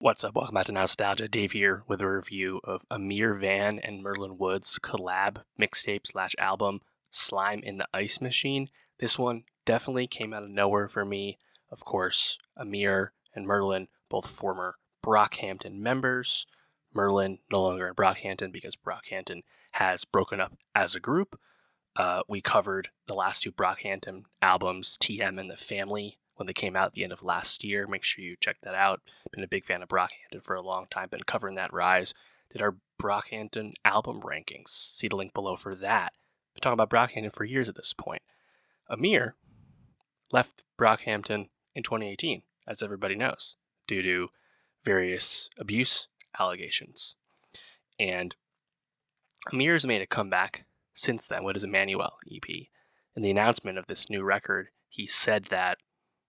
What's up? Welcome back to Nowstalgia. Dave here with a review of Ameer Vann and Merlyn Wood's collab mixtape/album, Slime in the Ice Machine. This one definitely came out of nowhere for me. Of course, Ameer and Merlyn, both former Brockhampton members. Merlyn no longer in Brockhampton because Brockhampton has broken up as a group. We covered the last two Brockhampton albums, TM and The Family, when they came out at the end of last year. Make sure you check that out. Been a big fan of Brockhampton for a long time. Been covering that rise. Did our Brockhampton album rankings. See the link below for that. Been talking about Brockhampton for years at this point. Ameer left Brockhampton in 2018, as everybody knows, due to various abuse allegations. And Ameer's made a comeback since then with his Emmanuel EP. In the announcement of this new record, he said that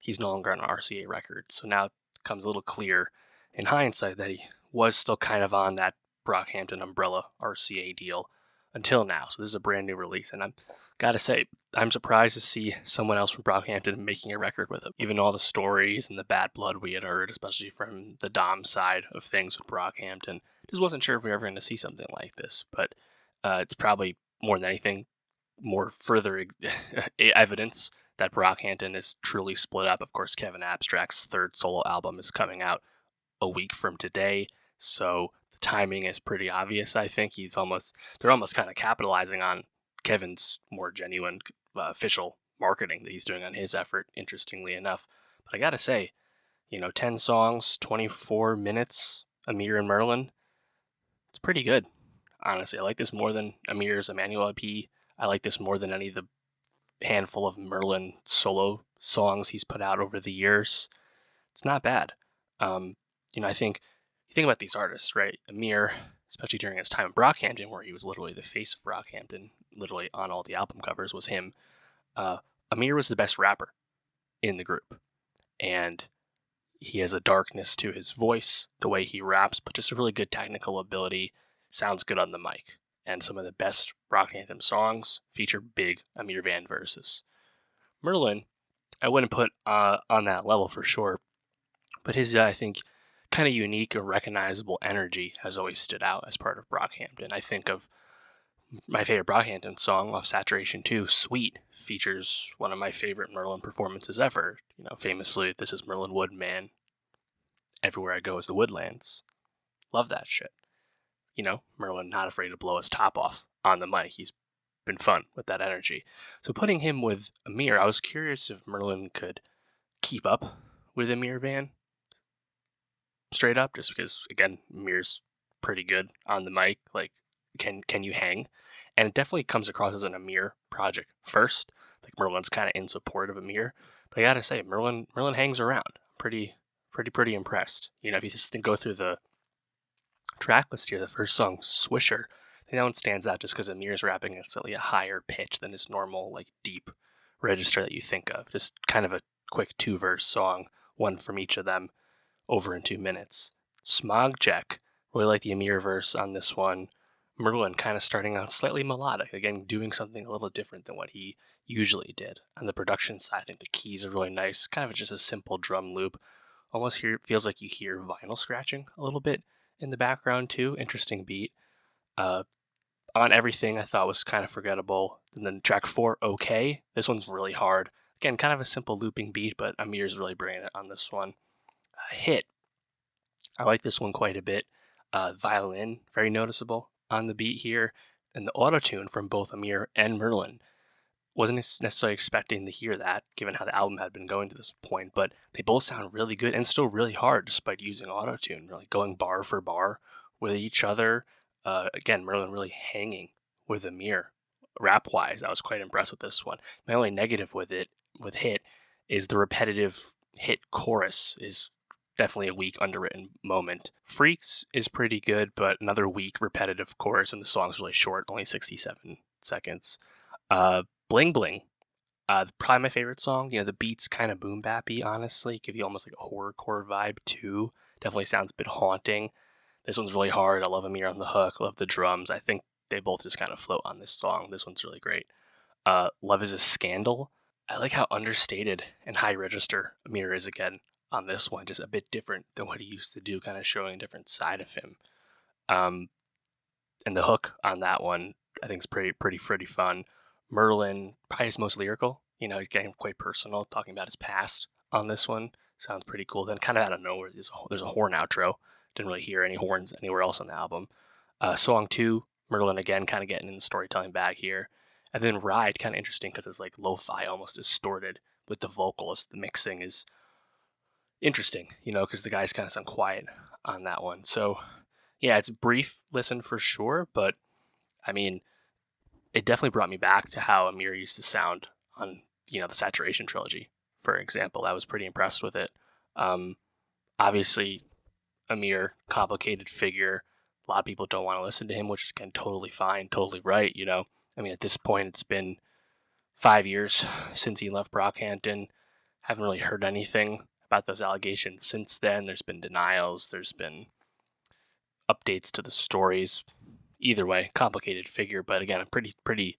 he's no longer on RCA Records. So now it becomes a little clear in hindsight that he was still kind of on that Brockhampton umbrella RCA deal until now. So this is a brand new release. And I'm gotta say, I'm surprised to see someone else from Brockhampton making a record with him. Even all the stories and the bad blood we had heard, especially from the Dom side of things with Brockhampton. Just wasn't sure if we were ever going to see something like this. But it's probably more than anything, more further evidence that Brockhampton is truly split up. Of course, Kevin Abstract's third solo album is coming out a week from today, so the timing is pretty obvious. I think they're almost kind of capitalizing on Kevin's more genuine official marketing that he's doing on his effort, interestingly enough. But I gotta say, 10 songs, 24 minutes, Ameer and Merlyn, it's pretty good. Honestly, I like this more than Ameer's Emmanuel EP. I like this more than any of the handful of Merlyn solo songs he's put out over the years. It's not bad. I think you think about these artists, right? Ameer, especially during his time in Brockhampton, where he was literally the face of Brockhampton, literally on all the album covers was him. Ameer was the best rapper in the group, and he has a darkness to his voice, the way he raps, but just a really good technical ability. Sounds good on the mic. And some of the best Brockhampton songs feature big Ameer Vann verses. Merlyn, I wouldn't put on that level for sure, but his, I think, kind of unique or recognizable energy has always stood out as part of Brockhampton. I think of my favorite Brockhampton song off Saturation 2, Sweet, features one of my favorite Merlyn performances ever. Famously, this is Merlyn Wood, man. Everywhere I go is the woodlands. Love that shit. Merlyn not afraid to blow his top off on the mic. He's been fun with that energy. So putting him with Ameer, I was curious if Merlyn could keep up with Ameer Vann straight up, just because, again, Ameer's pretty good on the mic. Like, can you hang? And it definitely comes across as an Ameer project first. Like, Merlyn's kind of in support of Ameer. But I gotta say, Merlyn hangs around. Pretty impressed. If you just go through the track list here, the first song, Swisher, I think that one stands out just because Ameer's rapping at slightly a higher pitch than his normal, deep register that you think of. Just kind of a quick 2-verse song, one from each of them, over in 2 minutes. Smog Check, really like the Ameer verse on this one. Merlyn kind of starting out slightly melodic, again, doing something a little different than what he usually did. On the production side, I think the keys are really nice, kind of just a simple drum loop. Almost feels like you hear vinyl scratching a little bit in the background too. Interesting beat. On Everything, I thought was kind of forgettable. And then track 4, Okay. This one's really hard. Again, kind of a simple looping beat, but Ameer's really bringing it on this one. Hit. I like this one quite a bit. Violin, very noticeable on the beat here. And the auto-tune from both Ameer and Merlyn. Wasn't necessarily expecting to hear that, given how the album had been going to this point, but they both sound really good and still really hard despite using auto-tune, really going bar for bar with each other. Again, Merlyn really hanging with Ameer. Rap-wise, I was quite impressed with this one. My only negative with Hit is the repetitive Hit chorus is definitely a weak, underwritten moment. Freaks is pretty good, but another weak, repetitive chorus, and the song's really short, only 67 seconds. Bling Bling, probably my favorite song. The beat's kind of boom bappy, honestly. Give you almost like a horrorcore vibe too. Definitely sounds a bit haunting. This one's really hard. I love Ameer on the hook. Love the drums. I think they both just kind of float on this song. This one's really great. Love is a Scandal. I like how understated and high register Ameer is again on this one, just a bit different than what he used to do, kind of showing a different side of him. Um, and the hook on that one, I think, is pretty fun. Merlyn probably is most lyrical. He's getting quite personal, talking about his past on this one. Sounds pretty cool. Then, kind of out of nowhere, there's a horn outro. Didn't really hear any horns anywhere else on the album. Song 2, Merlyn again, kind of getting in the storytelling bag here. And then Ride, kind of interesting because it's like lo-fi, almost distorted with the vocals. The mixing is interesting, because the guys kind of sound quiet on that one. So, yeah, it's a brief listen for sure, but I mean, it definitely brought me back to how Ameer used to sound on, the Saturation trilogy, for example. I was pretty impressed with it. Obviously, Ameer, complicated figure. A lot of people don't want to listen to him, which is again totally fine, totally right. I mean, at this point, it's been 5 years since he left Brockhampton. Haven't really heard anything about those allegations since then. There's been denials. There's been updates to the stories. Either way, complicated figure. But again, I'm pretty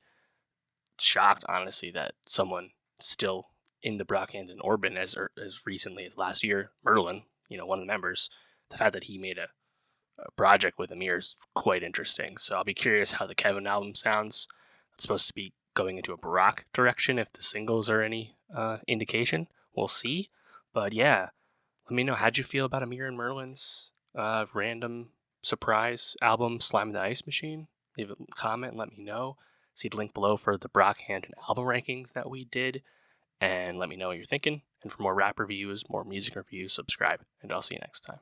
shocked, honestly, that someone still in the Brockhampton orbit as recently as last year, Merlyn, one of the members, the fact that he made a project with Ameer is quite interesting. So I'll be curious how the Kevin album sounds. It's supposed to be going into a Brock direction. If the singles are any indication, we'll see. But yeah, let me know, how'd you feel about Ameer and Merlyn's random surprise album, Slime in the Ice Machine? Leave a comment and let me know. See the link below for the Brockhampton album rankings that we did. And let me know what you're thinking. And for more rap reviews, more music reviews, subscribe. And I'll see you next time.